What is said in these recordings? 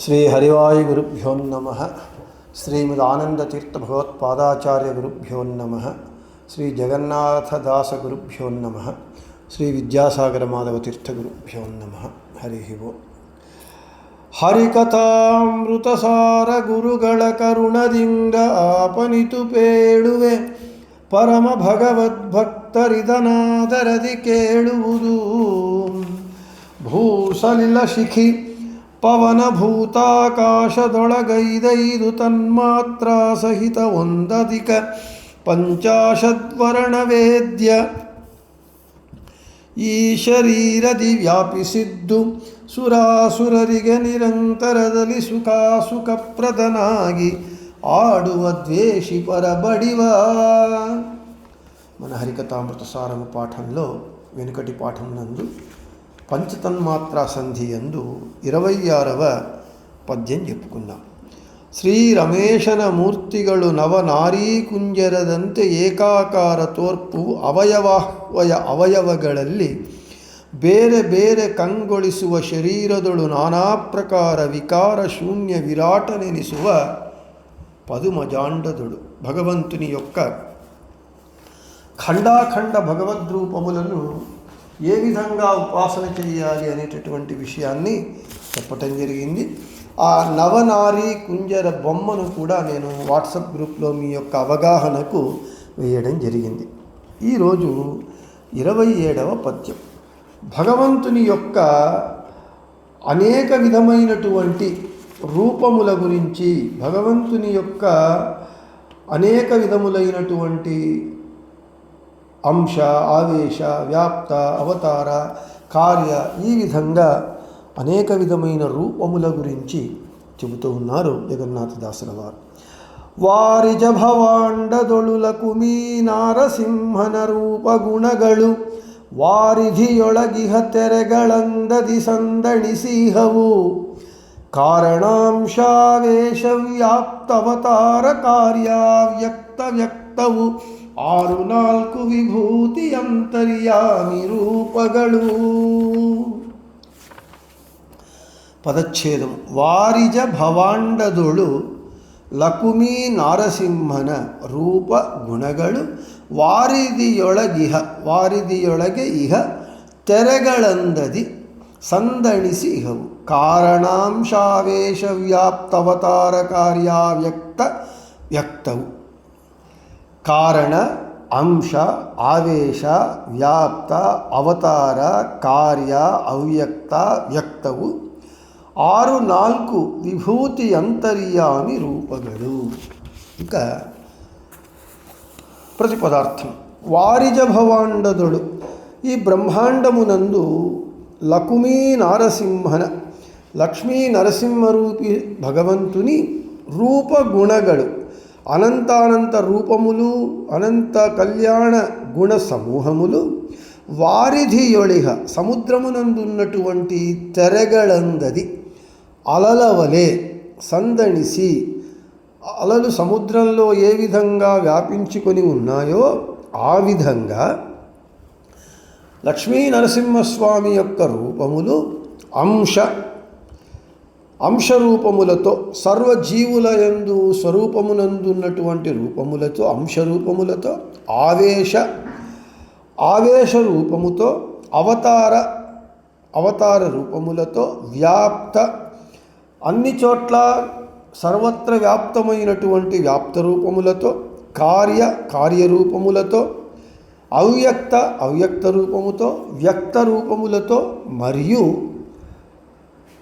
శ్రీ హరివాయు గురుభ్యో నమః. శ్రీమదానందతీర్థ భగవత్పాదాచార్య గురుభ్యో నమః. శ్రీ జగన్నాథదాస గురుభ్యో నమః. శ్రీ విద్యాసాగర మాధవ తీర్థ గురుభ్యో నమః. హరి ఓం. ಹರಿಕಥಾಮೃತಸಾರ ಗುರುಗಳ ಕರುಣದಿಂದ ಆಪನಿತು ಪೇಳುವೆ ಪರಮ ಭಗವದ್ಭಕ್ತರಿದನಾದರದಿ ಕೇಳುವುದು. ಭೂಸಲಿಲ ಶಿಖಿ ಪವನ ಭೂತಾಕಾಶದೊಳಗೈದೈದು ತನ್ಮಾತ್ರ ಸಹಿತ ಒಂದಧಿಕ ಪಂಚಾಶದ್ವರ್ಣ ವೇದ್ಯ ಈ ಶರೀರದಿ ವ್ಯಾಪಿಸಿದ್ದು ಸುರಾಸುರರಿಗೆ ನಿರಂತರದಲ್ಲಿ ಸುಖಪ್ರದನಾಗಿ ಆಡುವ ದ್ವೇಷಿ ಪರಬಡಿವ. మన హరికథామృత సారము పాఠంలో వెనుకటి పాఠం నందు పంచతన్మాత్రా సంధి యందు 26వ పద్యం చెప్పుకుందాం. ಶ್ರೀ ರಮೇಶನ ಮೂರ್ತಿಗಳು ನವನಾರೀ ಕುಂಜರದಂತೆ ಏಕಾಕಾರ ತೋರ್ಪು ಅವಯವಗಳಲ್ಲಿ ಬೇರೆ ಬೇರೆ ಕಂಗೊಳಿಸುವ ಶರೀರದೊಳು ನಾನಾ ಪ್ರಕಾರ ವಿಕಾರ ಶೂನ್ಯ ವಿರಾಟನೆನಿಸುವ పదుమజాండదుడు భగవంతుని యొక్క ఖండాఖండ భగవద్రూపములను ఏ విధంగా ఉపాసన చేయాలి అనేటటువంటి విషయాన్ని చెప్పటం జరిగింది. ఆ నవనారీ కుంజర బొమ్మను కూడా నేను వాట్సాప్ గ్రూప్లో మీ యొక్క అవగాహనకు వేయడం జరిగింది. ఈరోజు 27వ పద్యం. భగవంతుని యొక్క అనేక విధమైనటువంటి రూపముల గురించి, భగవంతుని యొక్క అనేక విధములైనటువంటి అంశ, ఆవేశ, వ్యాప్త, అవతార, కార్య, ఈ విధంగా అనేక విధమైన రూపముల గురించి చెబుతూ ఉన్నారు జగన్నాథదాసుల వారు. వారిజ ಭವಾಂಡದೊಳುಲಕು ಮೀ ನಾರಸಿಂಹನ ರೂಪ ಗುಣಗಳು ವಾರಿಧಿಯೊಳಗಿಹ ತೆರೆಗಳಂದದಿ ಸಂದಣಿಸಿಹವು. ಕಾರಣಾಂಶಾವೇಶ ವ್ಯಾಪ್ತವತಾರ ಕಾರ್ಯಾವ್ಯಕ್ತ ವ್ಯಕ್ತವು 6 ವಿಭೂತಿ ಅಂತರ್ಯಾಮಿ ರೂಪಗಳು. ಪದಚ್ಛೇದಂ. ವಾರಿಜ ಭವಾಂಡದೊಳು ಲಕುಮಿ ನಾರಸಿಂಹನ ರೂಪ ಗುಣಗಳು ವಾರಿದಿಯೊಳಗೆ ಇಹ ತೆರೆಗಳಂದದಿ ಸಂದಣಿಸಿ ಇಹವು. ಕಾರಣಾಂಶಾವೇಶ ವ್ಯಾಪ್ತವತಾರ ಕಾರ್ಯಾವ್ಯಕ್ತ ವ್ಯಕ್ತವು. ಕಾರಣ, ಅಂಶ, ಆವೇಶ, ವ್ಯಾಪ್ತ, ಅವತಾರ, ಕಾರ್ಯ, ಅವ್ಯಕ್ತ, ವ್ಯಕ್ತವು 6 ವಿಭೂತಿ ಅಂತರ್ಯಾಮಿ ರೂಪಗಳು. ఇక ప్రతిపదార్థం. వారిజ భవాండదొడు, ఈ బ్రహ్మాండమునందు లకుమీ నారసింహన, లక్ష్మీ నరసింహరూపి భగవంతుని రూపగుణಗಳು, అనంతానంత రూపములు, అనంత కళ్యాణ గుణ సమూహములు, వారిధియొళిహ సముద్రమునందున్నటువంటి తెరగళందది అలలవలే సందణిసి, అలలు సముద్రంలో ఏ విధంగా వ్యాపించుకొని ఉన్నాయో ఆ విధంగా లక్ష్మీ నరసింహస్వామి యొక్క రూపములు అంశరూపములతో, సర్వజీవులయందు స్వరూపమునందున్నటువంటి రూపములతో, అంశరూపములతో, ఆవేశ రూపముతో, అవతార రూపములతో, వ్యాప్త, అన్ని చోట్ల సర్వత్ర వ్యాప్తమైనటువంటి వ్యాప్త రూపములతో, కార్యరూపములతో, అవ్యక్త రూపముతో, వ్యక్త రూపములతో, మరియు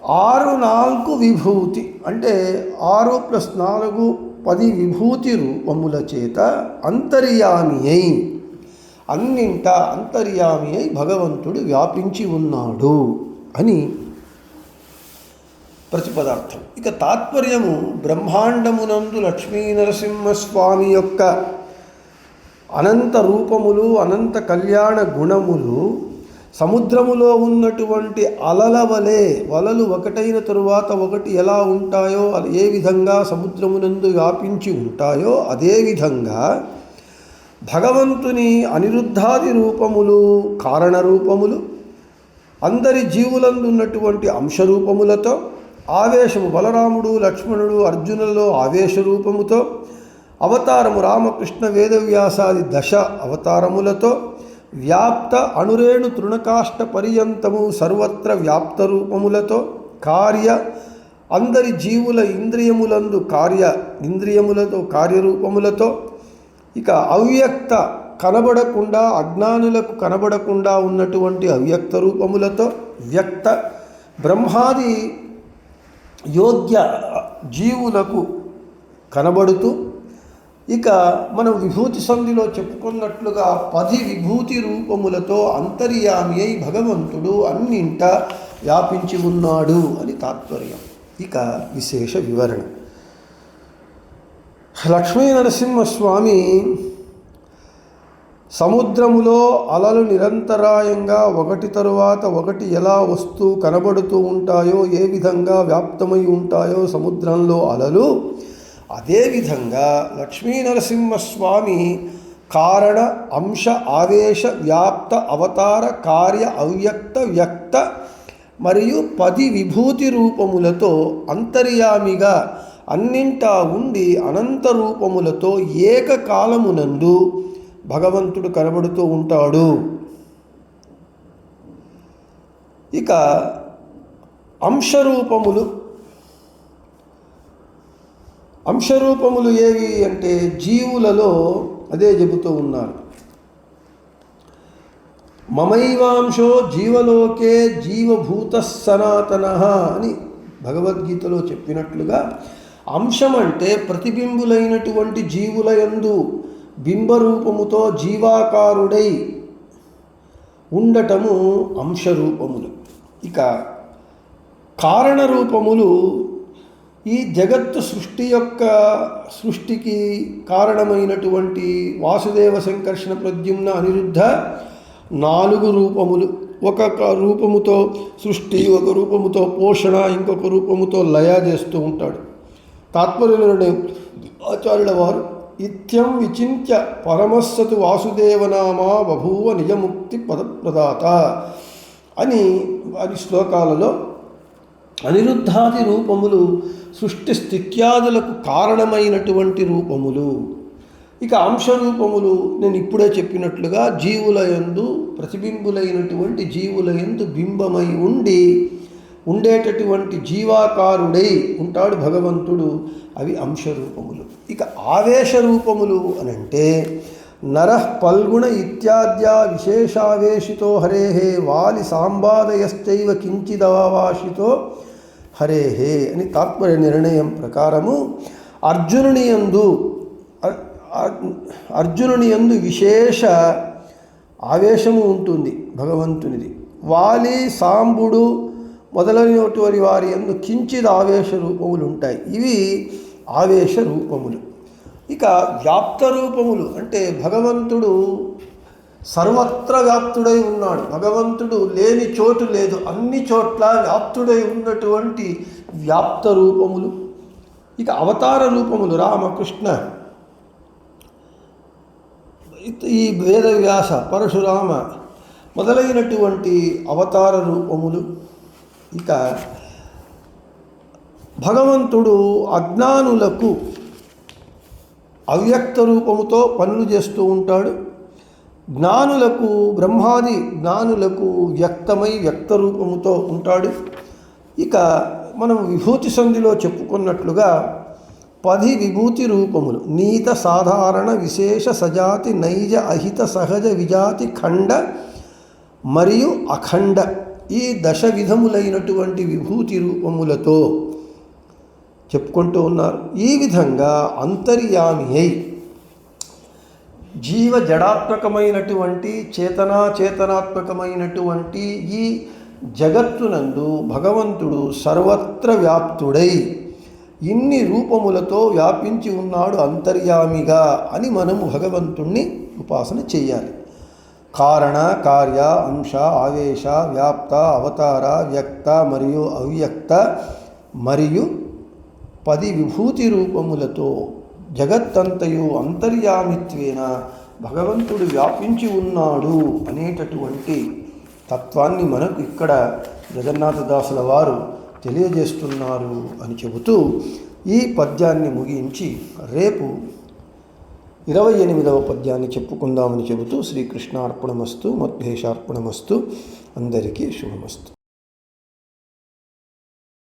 6 విభూతి అంటే 6 + 4 10 విభూతి రూపముల చేత అంతర్యామి అయి, అన్నింట అంతర్యామి అయి భగవంతుడు వ్యాపించి ఉన్నాడు అని ప్రతిపదార్థం. ఇక తాత్పర్యము. బ్రహ్మాండమునందు లక్ష్మీ నరసింహస్వామి యొక్క అనంత రూపములు, అనంత కళ్యాణ గుణములు సముద్రములో ఉన్నటువంటి అలల వలె, వలలు ఒకటైన తరువాత ఒకటి ఎలా ఉంటాయో, ఏ విధంగా సముద్రమునందు వ్యాపించి ఉంటాయో అదేవిధంగా భగవంతుని అనిరుద్ధాది రూపములు, కారణ రూపములు, అందరి జీవులందు ఉన్నటువంటి అంశరూపములతో, ఆవేశము బలరాముడు లక్ష్మణుడు అర్జునులలో ఆవేశ రూపముతో, అవతారము రామకృష్ణ వేదవ్యాసాది దశ అవతారములతో, వ్యాప్త అణురేణు తృణకాష్ట పర్యంతము సర్వత్ర వ్యాప్త రూపములతో, కార్య అందరి జీవుల ఇంద్రియములందు ఇంద్రియములతో కార్యరూపములతో, ఇక అవ్యక్త కనబడకుండా అజ్ఞానులకు కనబడకుండా ఉన్నటువంటి అవ్యక్త రూపములతో, వ్యక్త బ్రహ్మాది యోగ్య జీవులకు కనబడుతూ, ఇక మనం విభూతి సంధిలో చెప్పుకున్నట్లుగా 10 విభూతి రూపములతో అంతర్యామి అయి భగవంతుడు అన్నింట వ్యాపించి ఉన్నాడు అని తాత్పర్యం. ఇక విశేష వివరణ. లక్ష్మీ నరసింహస్వామి సముద్రములో అలలు నిరంతరాయంగా ఒకటి తరువాత ఒకటి ఎలా వస్తూ కనబడుతూ ఉంటాయో, ఏ విధంగా వ్యాప్తమై ఉంటాయో సముద్రంలో అలలు, అదేవిధంగా లక్ష్మీ నరసింహస్వామి కారణ అంశ ఆవేశ వ్యాప్త అవతార కార్య అవ్యక్త వ్యక్త మరియు 10 విభూతి రూపములతో అంతర్యామిగా అన్నింటా ఉండి అనంత రూపములతో ఏకకాలమునందు భగవంతుడు కనబడుతూ ఉంటాడు. ఇక అంశరూపములు ఏవి అంటే జీవులలో అదే చెబుతూ ఉన్నారు. మమైవాంశో జీవలోకే జీవభూత సనాతన అని భగవద్గీతలో చెప్పినట్లుగా, అంశం అంటే ప్రతిబింబులైనటువంటి జీవుల యందు బింబరూపముతో జీవాకారుడై ఉండటము అంశరూపములు. ఇక కారణరూపములు ఈ జగత్తు సృష్టికి కారణమైనటువంటి వాసుదేవ సంకర్షణ ప్రద్యుమ్న అనిరుద్ధ 4 రూపములు. ఒక రూపముతో సృష్టి, ఒక రూపముతో పోషణ, ఇంకొక రూపముతో లయ చేస్తూ ఉంటాడు. తాత్పర్యంలోనే ఆచార్యుల వారు ఇత్యం విచింత్య పరమస్సతు వాసుదేవనామా బభూవ నిజముక్తి పదప్రదాత అని శ్లోకాలలో అనిరుద్ధాది రూపములు సృష్టి స్థిత్యాదులకు కారణమైనటువంటి రూపములు. ఇక అంశరూపములు నేను ఇప్పుడే చెప్పినట్లుగా జీవుల యందు ప్రతిబింబులైనటువంటి జీవుల యందు బింబమై ఉండేటటువంటి జీవాకారుడై ఉంటాడు భగవంతుడు. అవి అంశరూపములు. ఇక ఆవేశ రూపములు అనంటే నరః పల్గుణ ఇత్యాద్యా విశేషావేశితో హరేహే వాలి సాంబాదయశ్చైవ కించిదవావాషితో హరేహే అని తాత్పర్య నిర్ణయం ప్రకారము అర్జునుని యందు విశేష ఆవేశము ఉంటుంది భగవంతునిది. వాలి సాంబుడు మొదలైనటువంటి వారి యందు కించిద్ ఆవేశ రూపములు ఉంటాయి. ఇవి ఆవేశ రూపములు. ఇక వ్యాప్త రూపములు అంటే భగవంతుడు సర్వత్ర వ్యాప్తుడై ఉన్నాడు. భగవంతుడు లేని చోటు లేదు, అన్ని చోట్ల వ్యాప్తుడై ఉన్నటువంటి వ్యాప్త రూపములు. ఇక అవతార రూపములు రామకృష్ణ, ఈ వేదవ్యాస, పరశురామ మొదలైనటువంటి అవతార రూపములు. ఇక భగవంతుడు అజ్ఞానులకు అవ్యక్త రూపముతో పనులు చేస్తూ ఉంటాడు. జ్ఞానులకు బ్రహ్మాది జ్ఞానులకు వ్యక్తమై వ్యక్త రూపముతో ఉంటాడు. ఇక మనం విభూతి సంధిలో చెప్పుకున్నట్లుగా 10 విభూతి రూపములు నీత సాధారణ విశేష సజాతి నైజ అహిత సహజ విజాతి ఖండ మరియు అఖండ ఈ 10 విధములైనటువంటి విభూతి రూపములతో చెప్పుకుంటూ ఉన్నారు. ఈ విధంగా అంతర్యామి అయి జీవ జడాత్మకమైనటువంటి చేతనాత్మకమైనటువంటి ఈ జగత్తునందు భగవంతుడు సర్వత్ర వ్యాప్తుడై ఇన్ని రూపములతో వ్యాపించి ఉన్నాడు అంతర్యామిగా అని మనము భగవంతుణ్ణి ఉపాసన చేయాలి. కారణ, కార్య, అంశ, ఆవేశ, వ్యాప్త, అవతార, వ్యక్త మరియు అవ్యక్త మరియు 10 విభూతి రూపములతో జగత్తంతయు అంతర్యామిత్వేన భగవంతుడు వ్యాపించి ఉన్నాడు అనేటటువంటి తత్వాన్ని మనకు ఇక్కడ జగన్నాథదాసుల వారు తెలియజేస్తున్నారు అని చెబుతూ ఈ పద్యాన్ని ముగించి రేపు 28వ పద్యాన్ని చెప్పుకుందామని చెబుతూ శ్రీకృష్ణార్పణమస్తు మద్భేషార్పణమస్తు. అందరికీ శుభమస్తు.